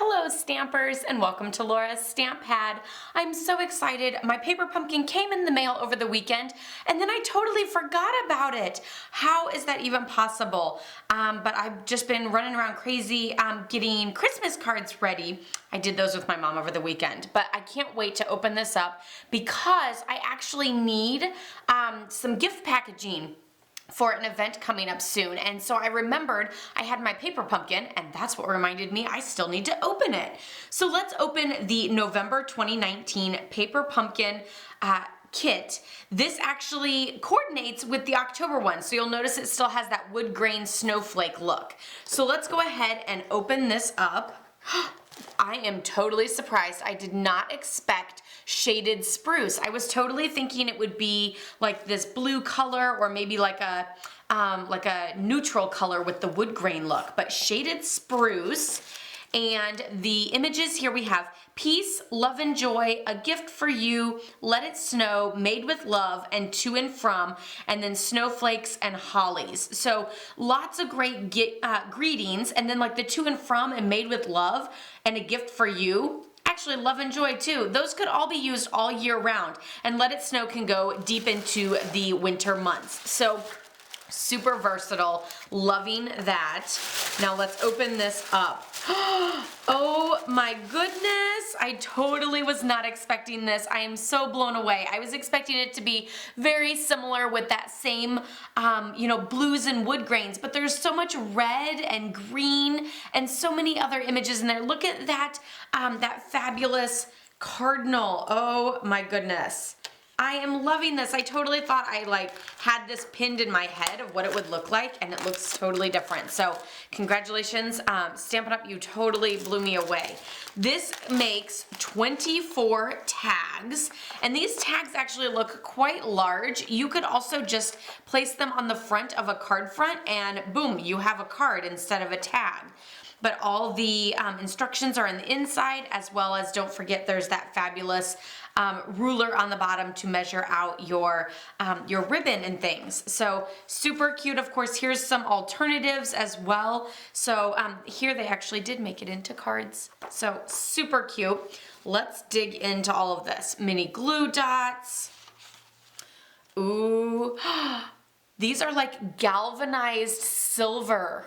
Hello Stampers and welcome to Laura's Stamp Pad. I'm so excited. My paper pumpkin came in the mail over the weekend and then I totally forgot about it. How is that even possible? But I've just been running around crazy getting Christmas cards ready. I did those with my mom over the weekend, but I can't wait to open this up because I actually need some gift packaging for an event coming up soon. And so I remembered I had my paper pumpkin and that's what reminded me I still need to open it. So let's open the November 2019 paper pumpkin kit. This actually coordinates with the October one. So you'll notice it still has that wood grain snowflake look. So let's go ahead and open this up. I am totally surprised. I did not expect shaded spruce. I was totally thinking it would be like this blue color or maybe like a neutral color with the wood grain look, but shaded spruce. And the images here we have peace, love and joy, a gift for you, let it snow, made with love, and to and from, and then snowflakes and hollies. So lots of great greetings, and then like the to and from and made with love and a gift for you. Actually, love and joy too. Those could all be used all year round, and let it snow can go deep into the winter months. So super versatile, loving that. Now let's open this up. Oh my goodness, I totally was not expecting this. I am so blown away. I was expecting it to be very similar with that same, blues and wood grains, but there's so much red and green and so many other images in there. Look at that, that fabulous cardinal. Oh my goodness. I am loving this. I totally thought I had this pinned in my head of what it would look like, and it looks totally different. So congratulations, Stampin' Up, you totally blew me away. This makes 24 tags, and these tags actually look quite large. You could also just place them on the front of a card front and boom, you have a card instead of a tag. But all the instructions are on the inside, as well as, don't forget, there's that fabulous ruler on the bottom to measure out your ribbon and things. So super cute. Of course, here's some alternatives as well. So here they actually did make it into cards. So super cute. Let's dig into all of this. Mini glue dots. Ooh, these are like galvanized silver.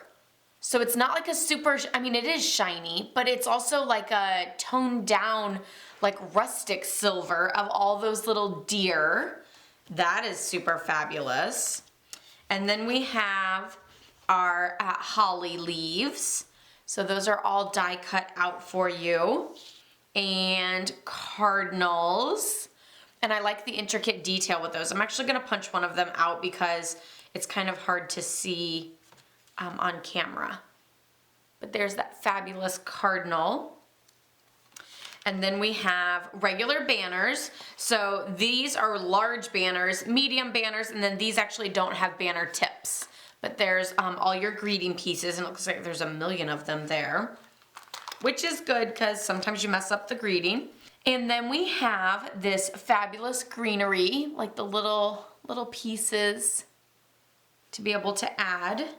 So it's not like a super, it is shiny, but it's also like a toned down, like rustic silver of all those little deer. That is super fabulous. And then we have our holly leaves. So those are all die cut out for you. And cardinals. And I like the intricate detail with those. I'm actually gonna punch one of them out because it's kind of hard to see on camera. But there's that fabulous cardinal. And then we have regular banners. So these are large banners, medium banners, and then these actually don't have banner tips. But there's all your greeting pieces, and it looks like there's a million of them there, which is good because sometimes you mess up the greeting. And then we have this fabulous greenery, like the little pieces to be able to add.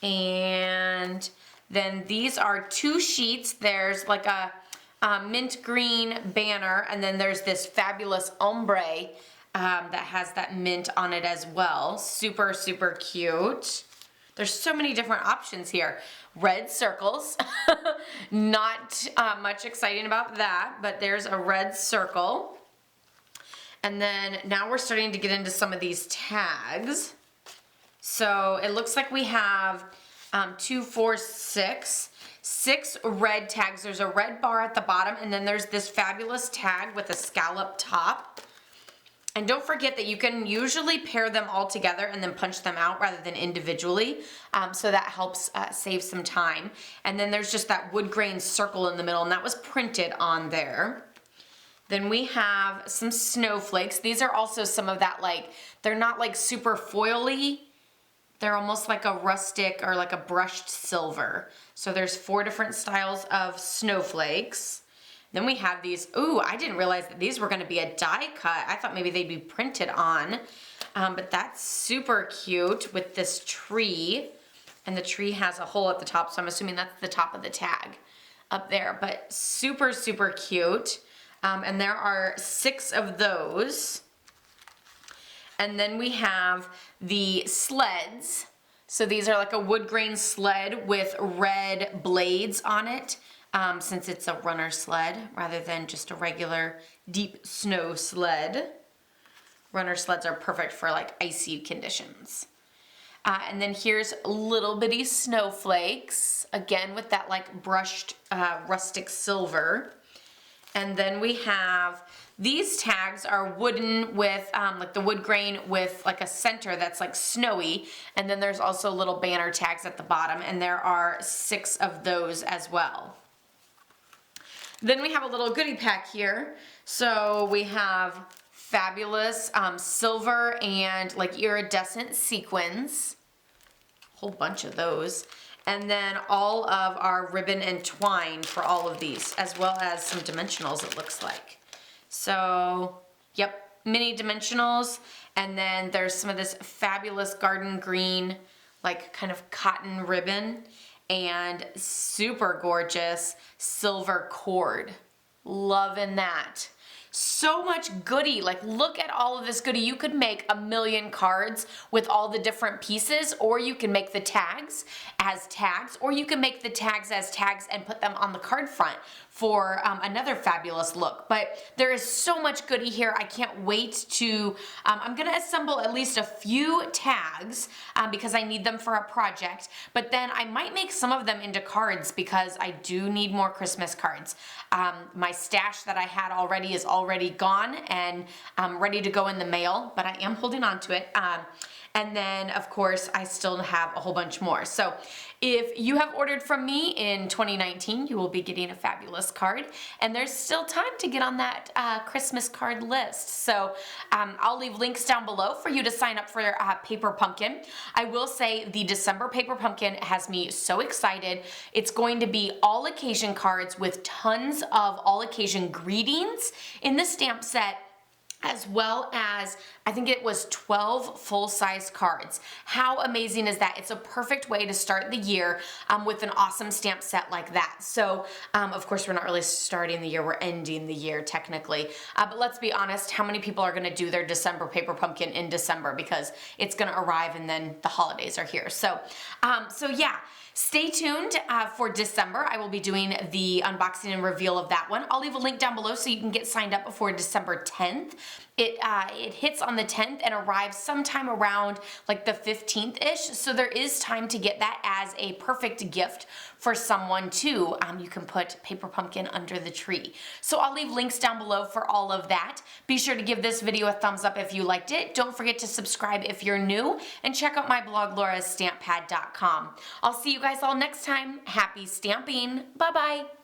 And then these are 2 sheets. There's like a mint green banner, and then there's this fabulous ombre that has that mint on it as well. Super, super cute. There's so many different options here. Red circles. Not much exciting about that, but there's a red circle. And then now we're starting to get into some of these tags. So it looks like we have 2, 4, 6 red tags. There's a red bar at the bottom, and then there's this fabulous tag with a scallop top. And don't forget that you can usually pair them all together and then punch them out rather than individually. So that helps save some time. And then there's just that wood grain circle in the middle, and that was printed on there. Then we have some snowflakes. These are also some of that, they're not like super foily. They're almost like a rustic or like a brushed silver. So there's 4 different styles of snowflakes. Then we have these, ooh, I didn't realize that these were gonna be a die cut. I thought maybe they'd be printed on, but that's super cute with this tree. And the tree has a hole at the top, so I'm assuming that's the top of the tag. up there, but super, super cute. And there are 6 of those. And then we have the sleds. So these are like a wood grain sled with red blades on it, since it's a runner sled rather than just a regular deep snow sled. Runner sleds are perfect for like icy conditions. And then here's little bitty snowflakes, again with that like brushed rustic silver. And then we have, these tags are wooden with like the wood grain with like a center that's like snowy. And then there's also little banner tags at the bottom, and there are 6 of those as well. Then we have a little goodie pack here. So we have fabulous silver and like iridescent sequins. Whole bunch of those. And then all of our ribbon and twine for all of these, as well as some dimensionals, it looks like. So, yep, mini dimensionals. And then there's some of this fabulous garden green, like kind of cotton ribbon, and super gorgeous silver cord. Loving that. So much goodie. Like, look at all of this goodie. You could make a million cards with all the different pieces, or you can make the tags as tags, or you can make the tags as tags and put them on the card front for another fabulous look. But there is so much goodie here. I can't wait to, I'm gonna assemble at least a few tags because I need them for a project, but then I might make some of them into cards because I do need more Christmas cards. My stash that I had already is already gone and ready to go in the mail, but I am holding on to it. And then, of course, I still have a whole bunch more. So if you have ordered from me in 2019, you will be getting a fabulous card. And there's still time to get on that Christmas card list. So I'll leave links down below for you to sign up for Paper Pumpkin. I will say the December Paper Pumpkin has me so excited. It's going to be all occasion cards with tons of all occasion greetings in the stamp set, as well as, I think it was 12 full-size cards. How amazing is that? It's a perfect way to start the year with an awesome stamp set like that. So, of course, we're not really starting the year, we're ending the year technically. But let's be honest, how many people are gonna do their December Paper Pumpkin in December, because it's gonna arrive and then the holidays are here. So, yeah. Stay tuned for December. I will be doing the unboxing and reveal of that one. I'll leave a link down below so you can get signed up before December 10th. It hits on the 10th and arrives sometime around like the 15th-ish, so there is time to get that as a perfect gift for someone too. You can put Paper Pumpkin under the tree. So I'll leave links down below for all of that. Be sure to give this video a thumbs up if you liked it. Don't forget to subscribe if you're new, and check out my blog, laurastamppad.com. I'll see you guys all next time. Happy stamping. Bye-bye.